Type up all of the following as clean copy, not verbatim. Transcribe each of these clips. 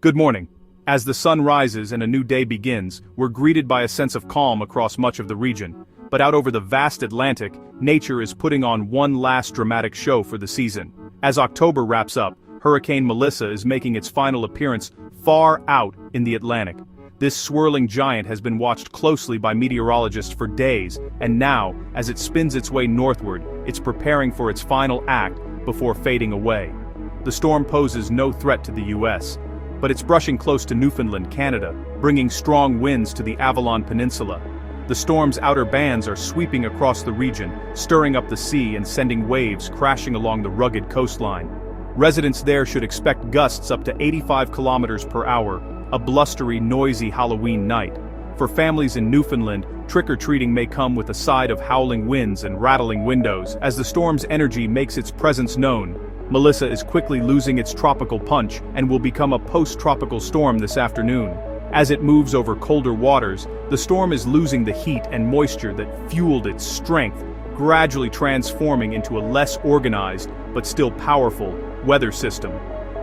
Good morning. As the sun rises and a new day begins, we're greeted by a sense of calm across much of the region. But out over the vast Atlantic, nature is putting on one last dramatic show for the season. As October wraps up, Hurricane Melissa is making its final appearance far out in the Atlantic. This swirling giant has been watched closely by meteorologists for days, and now, as it spins its way northward, it's preparing for its final act before fading away. The storm poses no threat to the U.S., but it's brushing close to Newfoundland, Canada, bringing strong winds to the Avalon Peninsula. The storm's outer bands are sweeping across the region, stirring up the sea and sending waves crashing along the rugged coastline. Residents there should expect gusts up to 85 kilometers per hour, a blustery, noisy Halloween night. For families in Newfoundland, trick-or-treating may come with a side of howling winds and rattling windows. As the storm's energy makes its presence known, Melissa is quickly losing its tropical punch and will become a post-tropical storm this afternoon. As it moves over colder waters, the storm is losing the heat and moisture that fueled its strength, gradually transforming into a less organized, but still powerful, weather system.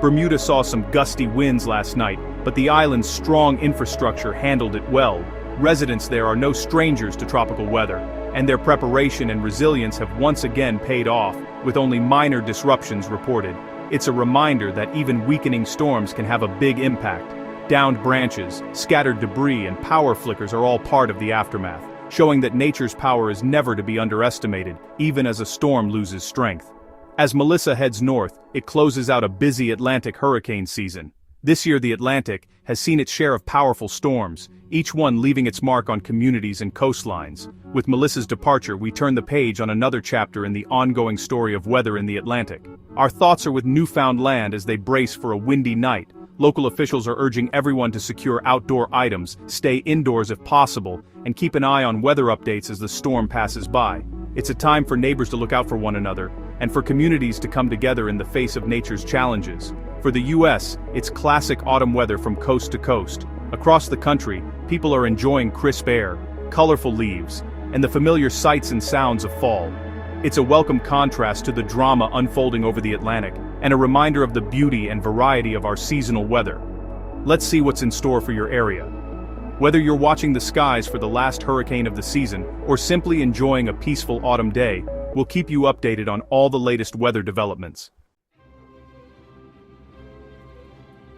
Bermuda saw some gusty winds last night, but the island's strong infrastructure handled it well. Residents there are no strangers to tropical weather, and their preparation and resilience have once again paid off, with only minor disruptions reported. It's a reminder that even weakening storms can have a big impact. Downed branches, scattered debris, and power flickers are all part of the aftermath, showing that nature's power is never to be underestimated, even as a storm loses strength. As Melissa heads north, it closes out a busy Atlantic hurricane season. This year the Atlantic has seen its share of powerful storms, each one leaving its mark on communities and coastlines. With Melissa's departure, we turn the page on another chapter in the ongoing story of weather in the Atlantic. Our thoughts are with Newfoundland as they brace for a windy night. Local officials are urging everyone to secure outdoor items, stay indoors if possible, and keep an eye on weather updates as the storm passes by. It's a time for neighbors to look out for one another, and for communities to come together in the face of nature's challenges. For the U.S., it's classic autumn weather from coast to coast. Across the country, people are enjoying crisp air, colorful leaves, and the familiar sights and sounds of fall. It's a welcome contrast to the drama unfolding over the Atlantic, and a reminder of the beauty and variety of our seasonal weather. Let's see what's in store for your area. Whether you're watching the skies for the last hurricane of the season, or simply enjoying a peaceful autumn day, we'll keep you updated on all the latest weather developments.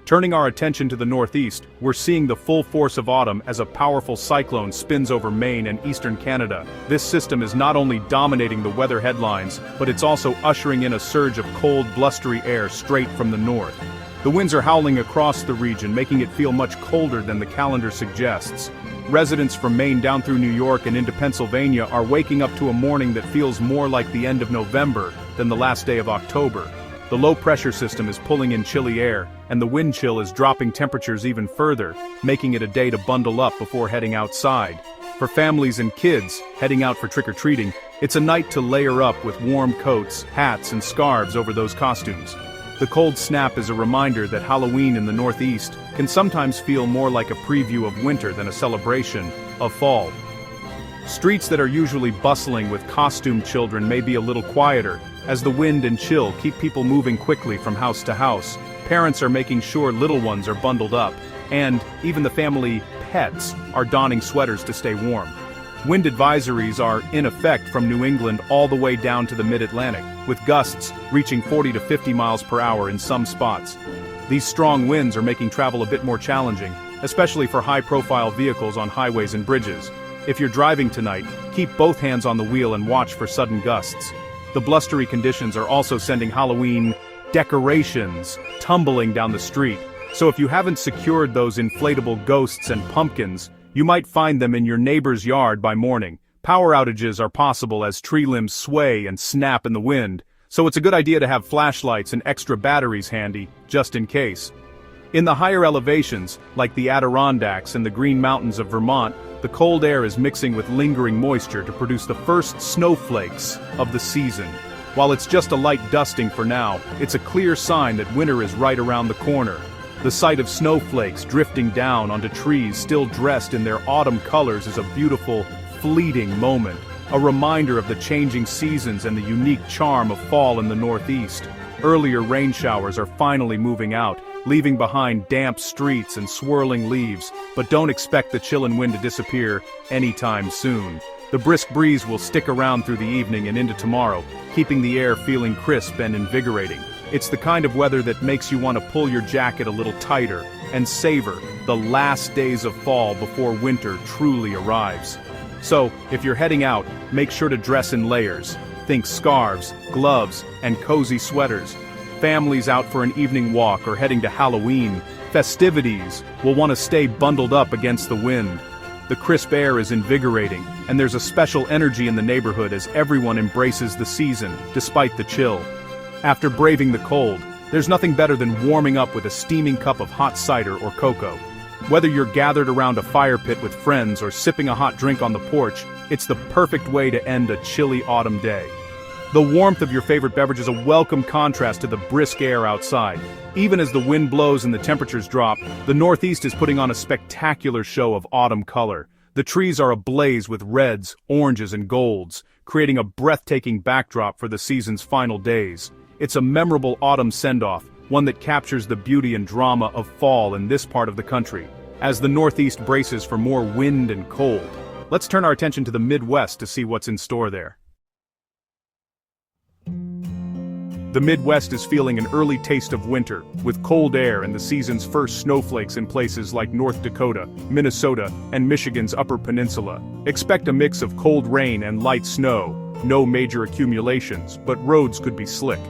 Turning our attention to the northeast, we're seeing the full force of autumn as a powerful cyclone spins over Maine and eastern Canada. This system is not only dominating the weather headlines, but it's also ushering in a surge of cold, blustery air straight from the north. The winds are howling across the region, making it feel much colder than the calendar suggests. Residents from Maine down through New York and into Pennsylvania are waking up to a morning that feels more like the end of November than the last day of October. The low-pressure system is pulling in chilly air, and the wind chill is dropping temperatures even further, making it a day to bundle up before heading outside. For families and kids heading out for trick-or-treating, it's a night to layer up with warm coats, hats, and scarves over those costumes. The cold snap is a reminder that Halloween in the Northeast can sometimes feel more like a preview of winter than a celebration of fall. Streets that are usually bustling with costumed children may be a little quieter, as the wind and chill keep people moving quickly from house to house. Parents are making sure little ones are bundled up, and even the family pets are donning sweaters to stay warm. Wind advisories are in effect from New England all the way down to the mid-Atlantic, with gusts reaching 40 to 50 miles per hour in some spots. These strong winds are making travel a bit more challenging, especially for high-profile vehicles on highways and bridges. If you're driving tonight, keep both hands on the wheel and watch for sudden gusts. The blustery conditions are also sending Halloween decorations tumbling down the street, so if you haven't secured those inflatable ghosts and pumpkins, you might find them in your neighbor's yard by morning. Power outages are possible as tree limbs sway and snap in the wind, so it's a good idea to have flashlights and extra batteries handy, just in case. In the higher elevations, like the Adirondacks and the Green Mountains of Vermont, the cold air is mixing with lingering moisture to produce the first snowflakes of the season. While it's just a light dusting for now, it's a clear sign that winter is right around the corner. The sight of snowflakes drifting down onto trees still dressed in their autumn colors is a beautiful, fleeting moment, a reminder of the changing seasons and the unique charm of fall in the Northeast. Earlier rain showers are finally moving out, leaving behind damp streets and swirling leaves, but don't expect the chill and wind to disappear anytime soon. The brisk breeze will stick around through the evening and into tomorrow, keeping the air feeling crisp and invigorating. It's the kind of weather that makes you want to pull your jacket a little tighter and savor the last days of fall before winter truly arrives. So, if you're heading out, make sure to dress in layers. Think scarves, gloves, and cozy sweaters. Families out for an evening walk or heading to Halloween festivities will want to stay bundled up against the wind. The crisp air is invigorating, and there's a special energy in the neighborhood as everyone embraces the season, despite the chill. After braving the cold, there's nothing better than warming up with a steaming cup of hot cider or cocoa. Whether you're gathered around a fire pit with friends or sipping a hot drink on the porch, it's the perfect way to end a chilly autumn day. The warmth of your favorite beverage is a welcome contrast to the brisk air outside. Even as the wind blows and the temperatures drop, the Northeast is putting on a spectacular show of autumn color. The trees are ablaze with reds, oranges, and golds, creating a breathtaking backdrop for the season's final days. It's a memorable autumn send-off, one that captures the beauty and drama of fall in this part of the country. As the Northeast braces for more wind and cold, let's turn our attention to the Midwest to see what's in store there. The Midwest is feeling an early taste of winter, with cold air and the season's first snowflakes in places like North Dakota, Minnesota, and Michigan's Upper Peninsula. Expect a mix of cold rain and light snow. No major accumulations, but roads could be slick.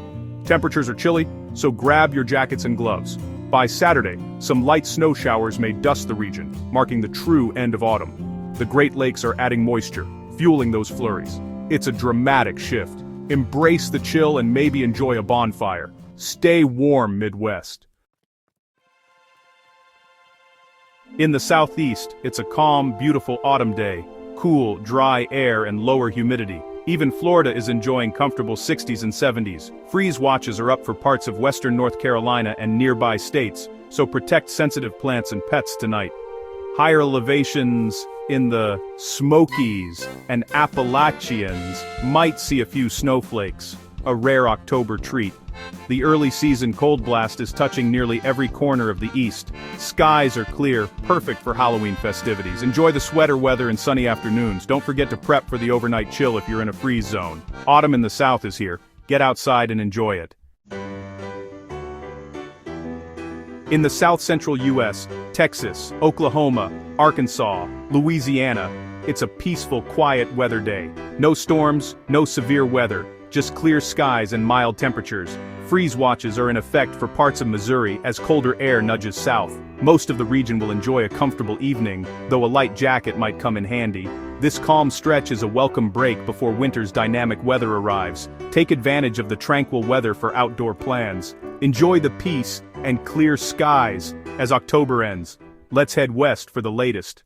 Temperatures are chilly, so grab your jackets and gloves. By Saturday, some light snow showers may dust the region, marking the true end of autumn. The Great Lakes are adding moisture, fueling those flurries. It's a dramatic shift. Embrace the chill and maybe enjoy a bonfire. Stay warm, Midwest. In the Southeast, it's a calm, beautiful autumn day. Cool, dry air and lower humidity. Even Florida is enjoying comfortable 60s and 70s. Freeze watches are up for parts of western North Carolina and nearby states, so protect sensitive plants and pets tonight. Higher elevations in the Smokies and Appalachians might see a few snowflakes, a rare October treat. The early season cold blast is touching nearly every corner of the east. Skies are clear, perfect for Halloween festivities. Enjoy the sweater weather and sunny afternoons. Don't forget to prep for the overnight chill if you're in a freeze zone. Autumn in the south is here. Get outside and enjoy it. In the south-central U.S., Texas, Oklahoma, Arkansas, Louisiana, it's a peaceful, quiet weather day. No storms, no severe weather, just clear skies and mild temperatures. Freeze watches are in effect for parts of Missouri as colder air nudges south. Most of the region will enjoy a comfortable evening, though a light jacket might come in handy. This calm stretch is a welcome break before winter's dynamic weather arrives. Take advantage of the tranquil weather for outdoor plans. Enjoy the peace and clear skies as October ends. Let's head west for the latest.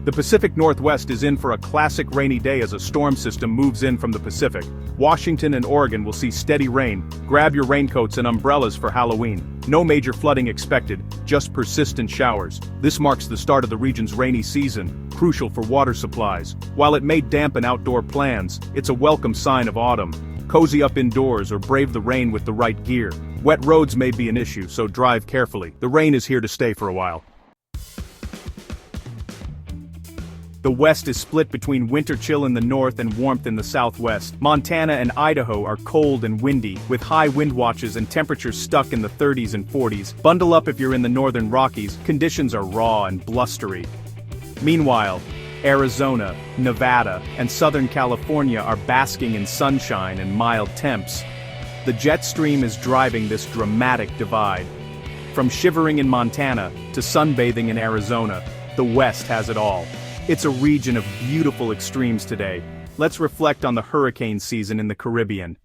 The Pacific Northwest is in for a classic rainy day as a storm system moves in from the Pacific. Washington and Oregon will see steady rain. Grab your raincoats and umbrellas for Halloween. No major flooding expected, just persistent showers. This marks the start of the region's rainy season, crucial for water supplies. While it may dampen outdoor plans, it's a welcome sign of autumn. Cozy up indoors or brave the rain with the right gear. Wet roads may be an issue, so drive carefully. The rain is here to stay for a while. The West is split between winter chill in the north and warmth in the southwest. Montana and Idaho are cold and windy, with high wind watches and temperatures stuck in the 30s and 40s. Bundle up if you're in the northern Rockies, conditions are raw and blustery. Meanwhile, Arizona, Nevada, and Southern California are basking in sunshine and mild temps. The jet stream is driving this dramatic divide. From shivering in Montana to sunbathing in Arizona, the West has it all. It's a region of beautiful extremes today. Let's reflect on the hurricane season in the Caribbean.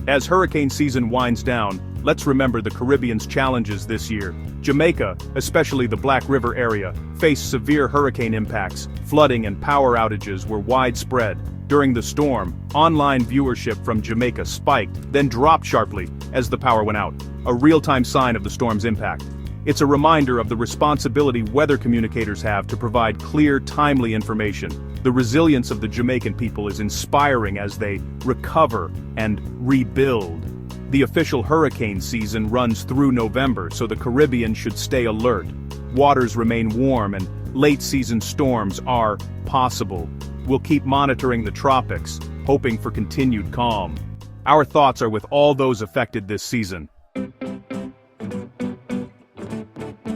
As hurricane season winds down, let's remember the Caribbean's challenges this year. Jamaica, especially the Black River area, faced severe hurricane impacts. Flooding and power outages were widespread. During the storm, online viewership from Jamaica spiked, then dropped sharply as the power went out, a real-time sign of the storm's impact. It's a reminder of the responsibility weather communicators have to provide clear, timely information. The resilience of the Jamaican people is inspiring as they recover and rebuild. The official hurricane season runs through November, so the Caribbean should stay alert. Waters remain warm and late-season storms are possible. We'll keep monitoring the tropics, hoping for continued calm. Our thoughts are with all those affected this season.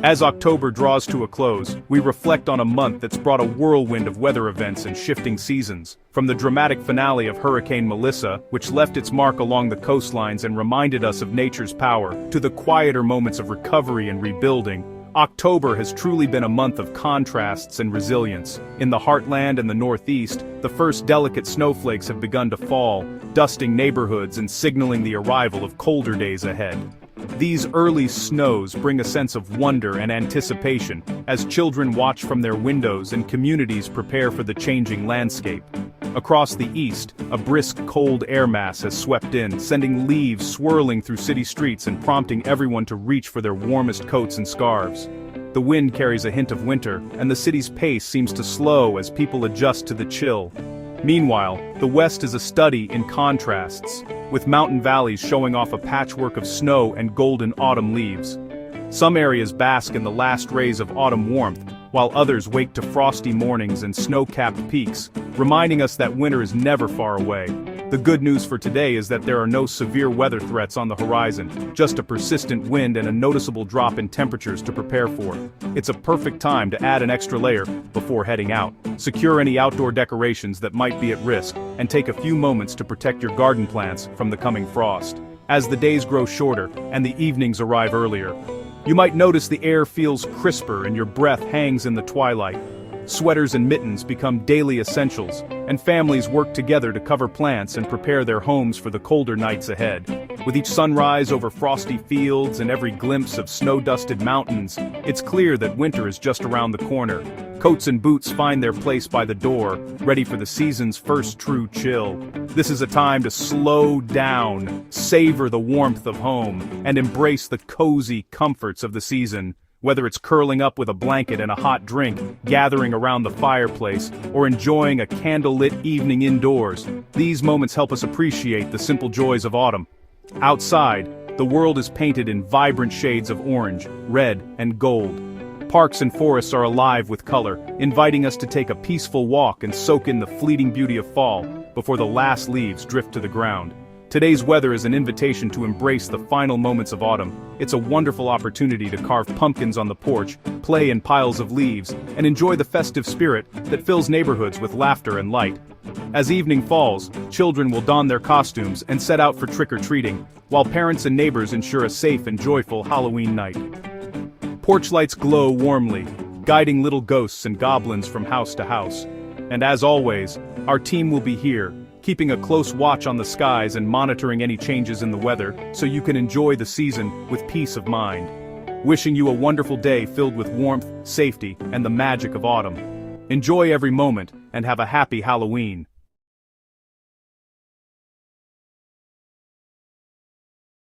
As October draws to a close, we reflect on a month that's brought a whirlwind of weather events and shifting seasons. From the dramatic finale of Hurricane Melissa, which left its mark along the coastlines and reminded us of nature's power, to the quieter moments of recovery and rebuilding, October has truly been a month of contrasts and resilience. In the heartland and the northeast, the first delicate snowflakes have begun to fall, dusting neighborhoods and signaling the arrival of colder days ahead. These early snows bring a sense of wonder and anticipation as children watch from their windows and communities prepare for the changing landscape. Across the east, a brisk cold air mass has swept in, sending leaves swirling through city streets and prompting everyone to reach for their warmest coats and scarves. The wind carries a hint of winter, and the city's pace seems to slow as people adjust to the chill. Meanwhile, the west is a study in contrasts, with mountain valleys showing off a patchwork of snow and golden autumn leaves. Some areas bask in the last rays of autumn warmth, while others wake to frosty mornings and snow-capped peaks, reminding us that winter is never far away. The good news for today is that there are no severe weather threats on the horizon, just a persistent wind and a noticeable drop in temperatures to prepare for. It's a perfect time to add an extra layer before heading out. Secure any outdoor decorations that might be at risk, and take a few moments to protect your garden plants from the coming frost. As the days grow shorter and the evenings arrive earlier, you might notice the air feels crisper and your breath hangs in the twilight. Sweaters and mittens become daily essentials, and families work together to cover plants and prepare their homes for the colder nights ahead. With each sunrise over frosty fields and every glimpse of snow-dusted mountains, it's clear that winter is just around the corner. Coats and boots find their place by the door, ready for the season's first true chill. This is a time to slow down, savor the warmth of home, and embrace the cozy comforts of the season. Whether it's curling up with a blanket and a hot drink, gathering around the fireplace, or enjoying a candlelit evening indoors, these moments help us appreciate the simple joys of autumn. Outside, the world is painted in vibrant shades of orange, red, and gold. Parks and forests are alive with color, inviting us to take a peaceful walk and soak in the fleeting beauty of fall before the last leaves drift to the ground. Today's weather is an invitation to embrace the final moments of autumn. It's a wonderful opportunity to carve pumpkins on the porch, play in piles of leaves, and enjoy the festive spirit that fills neighborhoods with laughter and light. As evening falls, children will don their costumes and set out for trick-or-treating, while parents and neighbors ensure a safe and joyful Halloween night. Porch lights glow warmly, guiding little ghosts and goblins from house to house. And as always, our team will be here, keeping a close watch on the skies and monitoring any changes in the weather so you can enjoy the season with peace of mind. Wishing you a wonderful day filled with warmth, safety, and the magic of autumn. Enjoy every moment and have a happy Halloween.